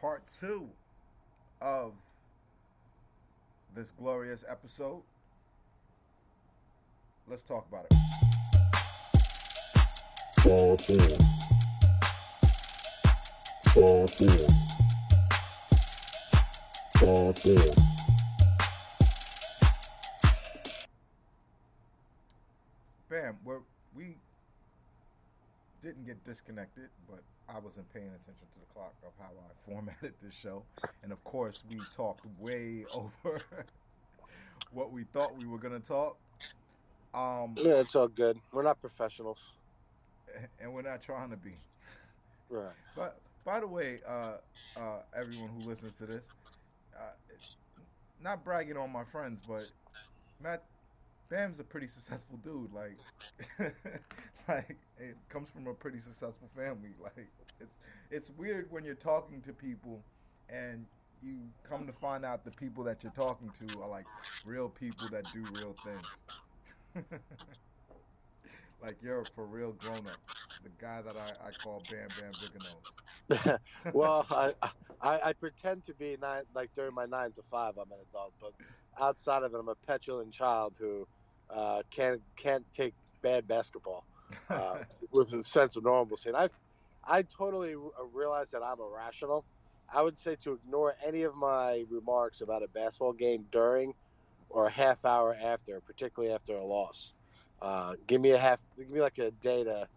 part 2 of this glorious episode. Let's talk about it. Bam, we didn't get disconnected, but I wasn't paying attention to the clock of how I formatted this show. And of course, we talked way over what we thought we were going to talk. Yeah, it's all good. We're not professionals. And we're not trying to be. Right. But by the way, everyone who listens to this, not bragging on my friends, but Matt Bam's a pretty successful dude. Like, like it comes from a pretty successful family. Like, it's weird when you're talking to people and you come to find out the people that you're talking to are like real people that do real things. Like, you're for real grown up. The guy that I call Bam Bam Bigger Nose. Well, I pretend to be like during my 9 to 5, I'm an adult, but outside of it, I'm a petulant child who can't take bad basketball with a sense of normalcy. And I totally realize that I'm irrational. I would say to ignore any of my remarks about a basketball game during or a half hour after, particularly after a loss. Give me like a day to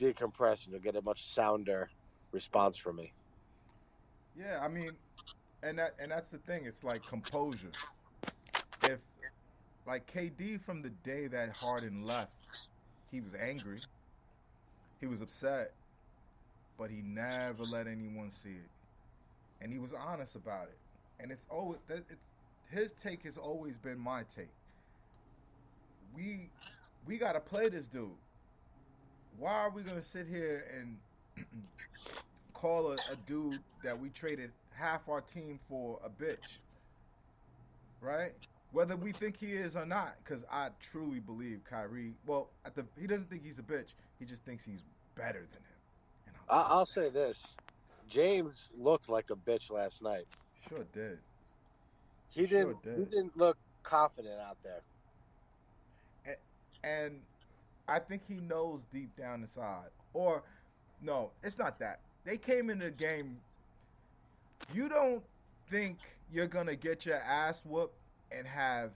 decompress, and you'll get a much sounder response from me. Yeah, I mean, and that's the thing. It's like composure. If like KD from the day that Harden left, he was angry, he was upset, but he never let anyone see it, and he was honest about it. And it's always his take has always been my take. We gotta play this dude. Why are we gonna sit here and call a dude that we traded half our team for a bitch, right? Whether we think he is or not, because I truly believe Kyrie. Well, he doesn't think he's a bitch. He just thinks he's better than him. And I'll say this: James looked like a bitch last night. Sure did. He didn't look confident out there. And I think he knows deep down inside. Or, no, it's not that. They came in the game. You don't think you're going to get your ass whooped and have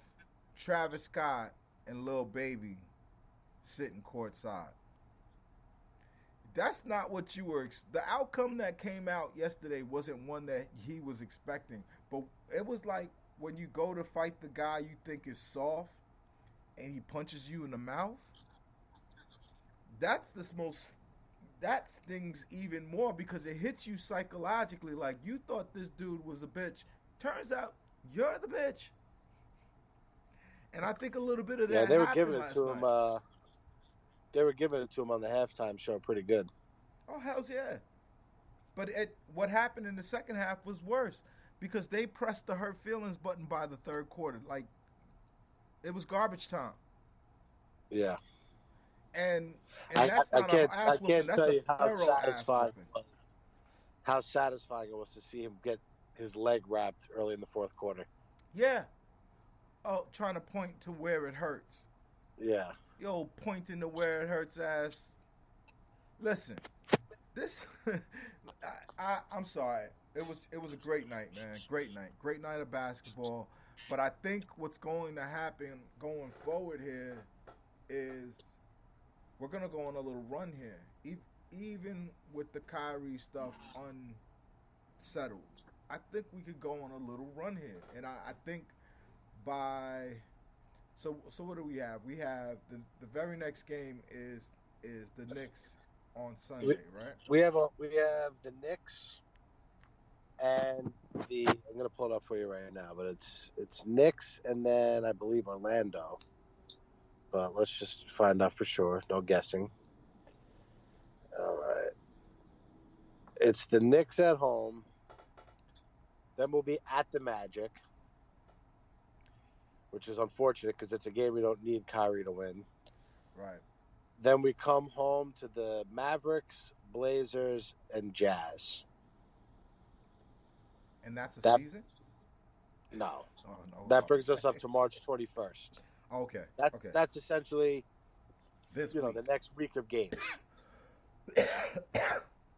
Travis Scott and Lil Baby sitting courtside. That's not what you were. The outcome that came out yesterday wasn't one that he was expecting. But it was like when you go to fight the guy you think is soft and he punches you in the mouth. That stings even more because it hits you psychologically. Like, you thought this dude was a bitch. Turns out you're the bitch. And I think a little bit of that. Yeah, they were giving it to him. They were giving it to him on the halftime show, pretty good. Oh, hell's yeah! But what happened in the second half was worse because they pressed the hurt feelings button by the third quarter. Like, it was garbage time. Yeah. And that's not an ass whooping. I can't tell you how satisfying it was to see him get his leg wrapped early in the fourth quarter. Yeah. Oh, trying to point to where it hurts. Yeah. Yo, pointing to where it hurts ass. Listen, this I'm sorry. It was a great night, man. Great night of basketball. But I think what's going to happen going forward here is we're gonna go on a little run here. Even with the Kyrie stuff unsettled, I think we could go on a little run here. And I think by so what do we have? We have the very next game is the Knicks on Sunday, right? We have the Knicks and I'm gonna pull it up for you right now, but it's Knicks and then I believe Orlando. But let's just find out for sure. No guessing. All right. It's the Knicks at home. Then we'll be at the Magic, which is unfortunate because it's a game we don't need Kyrie to win. Right. Then we come home to the Mavericks, Blazers, and Jazz. And that's a That season? no, Oh, no, I was that about to brings us up say. to March 21st. Okay, okay. That's essentially This week. the next week of games.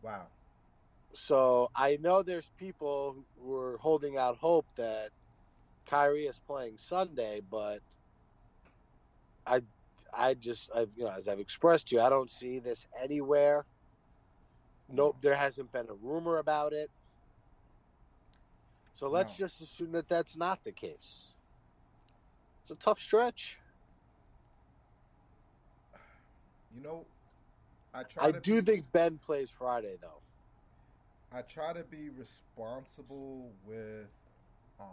Wow. So I know there's people who are holding out hope that Kyrie is playing Sunday, but I as I've expressed to you, I don't see this anywhere. Nope, there hasn't been a rumor about it. So No. let's just assume that that's not the case. It's a tough stretch. You know, I do think Ben plays Friday, though. I try to be responsible with, um,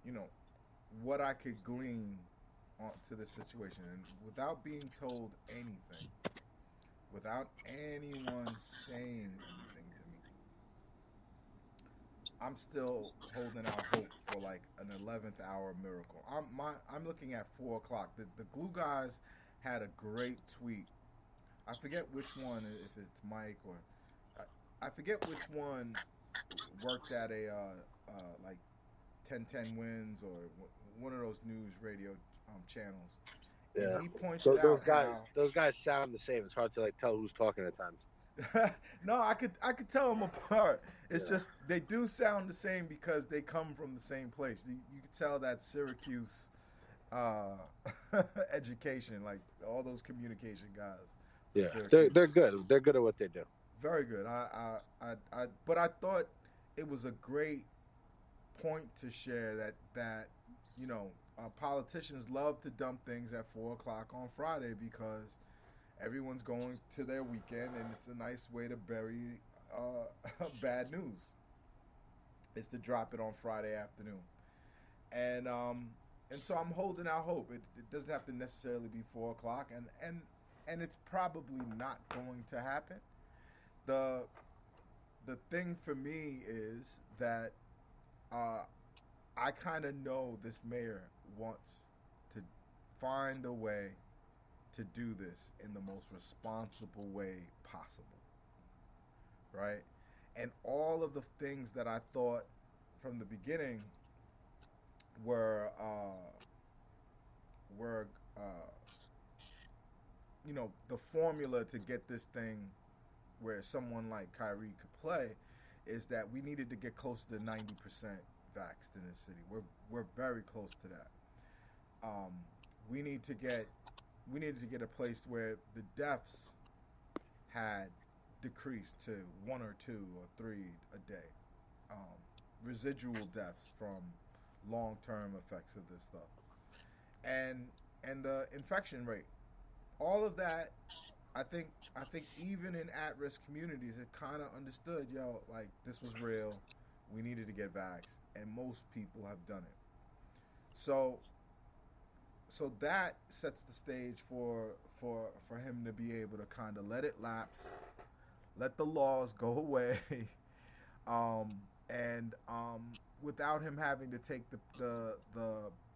you know, what I could glean onto the situation, and without being told anything, without anyone saying anything to me, I'm still holding out hope for like an 11th hour miracle. I'm looking at 4 o'clock. The glue guys had a great tweet. I forget which one, if it's Mike or I forget which one worked at a like 1010 Wins or one of those news radio channels. Yeah. And he pointed So out how those guys sound the same. It's hard to like tell who's talking at times. no, I could tell them apart. It's Yeah. just they do sound the same because they come from the same place. You could tell that Syracuse education, like all those communication guys. Yeah, Syracuse. they're good. They're good at what they do. Very good. But I thought it was a great point to share that politicians love to dump things at 4 o'clock on Friday because everyone's going to their weekend and it's a nice way to bury bad news. It's to drop it on Friday afternoon, and so I'm holding out hope. It doesn't have to necessarily be 4 o'clock, and it's probably not going to happen. The thing for me is that I kind of know this mayor wants to find a way to do this in the most responsible way possible, right? And all of the things that I thought from the beginning were the formula to get this thing where someone like Kyrie could play is that we needed to get close to 90% vaxxed in this city. We're very close to that. We needed to get a place where the deaths had decreased to 1 or 2 or 3 a day. Residual deaths from long-term effects of this stuff, and the infection rate. All of that, I think even in at-risk communities, it kind of understood, like this was real. We needed to get vaxxed, and most people have done it. So that sets the stage for him to be able to kind of let it lapse, let the laws go away, and without him having to take the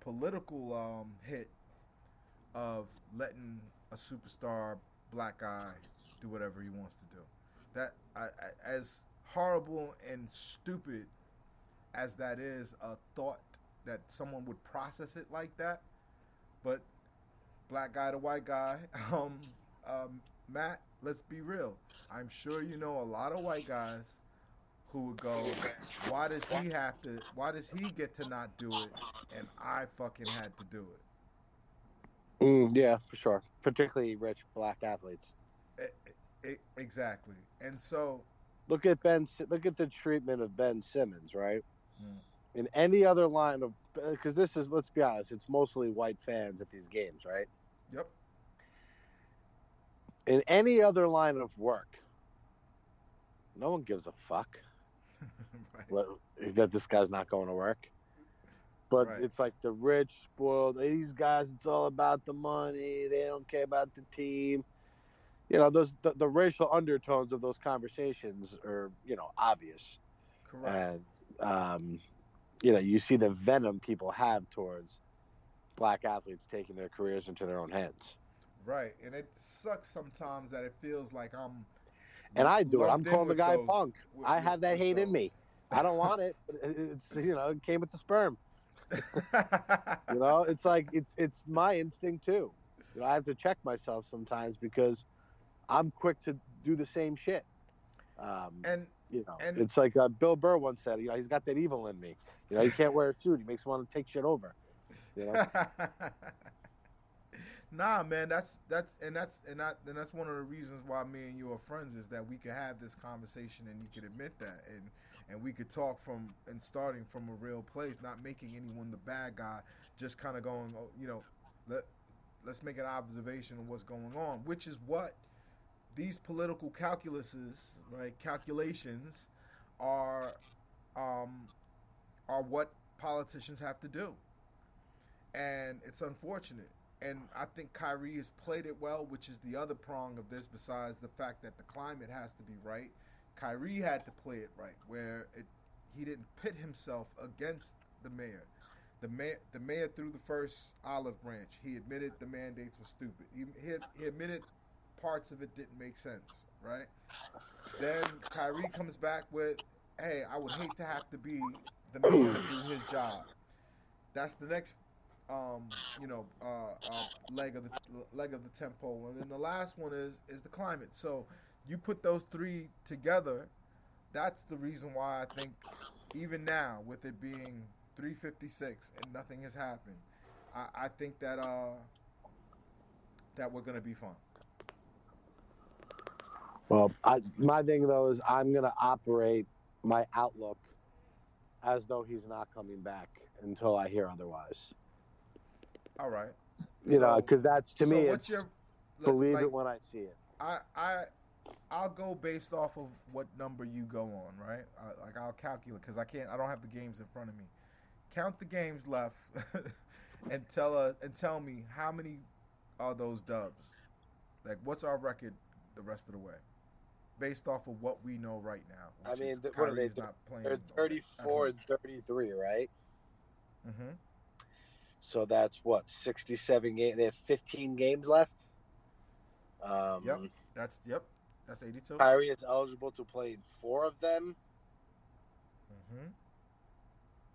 political hit of letting a superstar black guy do whatever he wants to do. That as horrible and stupid as that is, a thought that someone would process it like that, but black guy to white guy, Matt, let's be real. I'm sure you know a lot of white guys who would go, why does he get to not do it and I fucking had to do it? Yeah, for sure. Particularly rich black athletes. Exactly. And so look at the treatment of Ben Simmons, right? In any other line of, because this is, let's be honest, it's mostly white fans at these games, right? Yep. In any other line of work, no one gives a fuck right. that this guy's not going to work. But right. It's like the rich, spoiled, these guys, it's all about the money. They don't care about the team. Those the racial undertones of those conversations are, obvious. Correct. And, you see the venom people have towards black athletes taking their careers into their own hands. Right. And it sucks sometimes that it feels like I'm And I do it. I'm Lumped in calling the with guy those- punk. I have that with hate in those. me. I don't want it. It's it came with the sperm. It's like it's my instinct too. I have to check myself sometimes because I'm quick to do the same shit. and It's like Bill Burr once said. He's got that evil in me. He can't wear a suit. He makes me want to take shit over. Nah, man, that's one of the reasons why me and you are friends, is that we could have this conversation and you could admit that, and we could talk and starting from a real place, not making anyone the bad guy, just kind of going, let's make an observation of what's going on, which is what these political calculations are what politicians have to do. And it's unfortunate. And I think Kyrie has played it well, which is the other prong of this, besides the fact that the climate has to be right. Kyrie had to play it right, where he didn't pit himself against the mayor. The mayor threw the first olive branch. He admitted the mandates were stupid. He admitted parts of it didn't make sense, right? Then Kyrie comes back with, hey, I would hate to have to be the mayor to do his job. That's the next leg of the tempo, and then the last one is the climate. So you put those three together, that's the reason why I think even now, with it being 3:56 and nothing has happened, I think that we're gonna be fine. Well, my thing though is I'm gonna operate my outlook as though he's not coming back until I hear otherwise. All right. Because that's to me. What's it's believe it when I see it. I'll go based off of what number you go on, right? I'll calculate, because I don't have the games in front of me. Count the games left, and tell me how many are those dubs. Like, what's our record the rest of the way, based off of what we know right now? I mean, what are they? Not playing. They're 34 and 33, right? Mm-hmm. So that's what, 67 games. They have 15 games left. Yep. That's 82. Kyrie is eligible to play in 4 of them. Mm-hmm.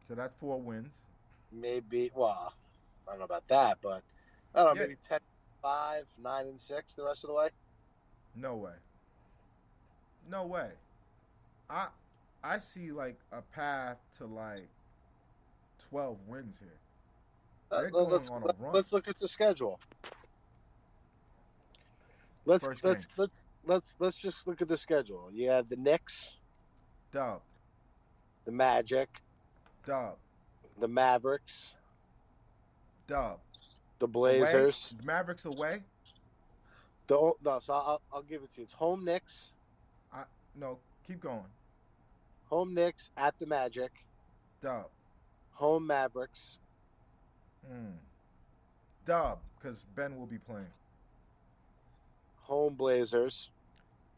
So that's 4 wins. Maybe. Well, I don't know about that, but I don't know. Maybe 10, 5, 9, and 6 the rest of the way. No way. I see like a path to like 12 wins here. Let's look at the schedule. Let's just look at the schedule. You have the Knicks, dub, the Magic, dub, the Mavericks, dub, the Blazers. Away? The Mavericks away? So I'll give it to you. It's home Knicks. No, keep going. Home Knicks at the Magic. Dub. Home Mavericks. Dub, because Ben will be playing. Home Blazers.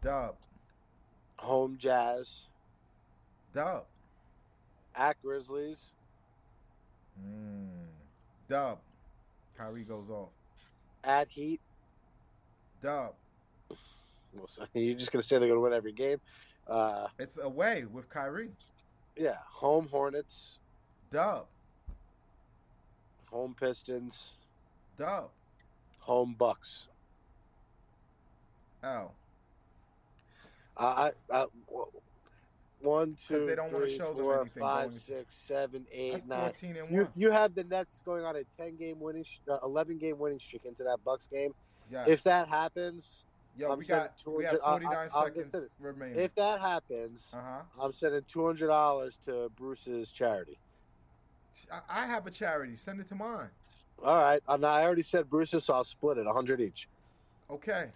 Dub. Home Jazz. Dub. At Grizzlies. Dub. Kyrie goes off. At Heat. Dub. Well, so you're just going to say they're going to win every game? It's away with Kyrie. Yeah. Home Hornets. Dub. Home Pistons. Dub. Home Bucks. L. 1, 2, they don't want to 3, show them 4, anything 5, going 6, 7, 8, That's 9. 14 and 1. You have the Nets going on a 11-game winning streak into that Bucks game. Yes. If that happens, we have 49 seconds remaining. If that happens, I'm sending $200 to Bruce's charity. I have a charity. Send it to mine. All right. I already said Bruce's, so I'll split it, 100 each. Okay.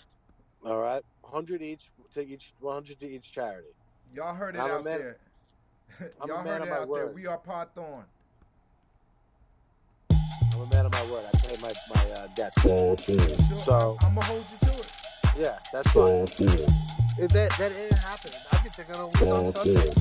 All right. 100 each to each, 100 to each charity. Y'all heard it out there. Y'all heard it out there. We are Pod Thorn. I'm a man of my word. I pay my debts. So I'm gonna hold you to it. Yeah, that's fine. That ain't happening. I can take it on Sunday.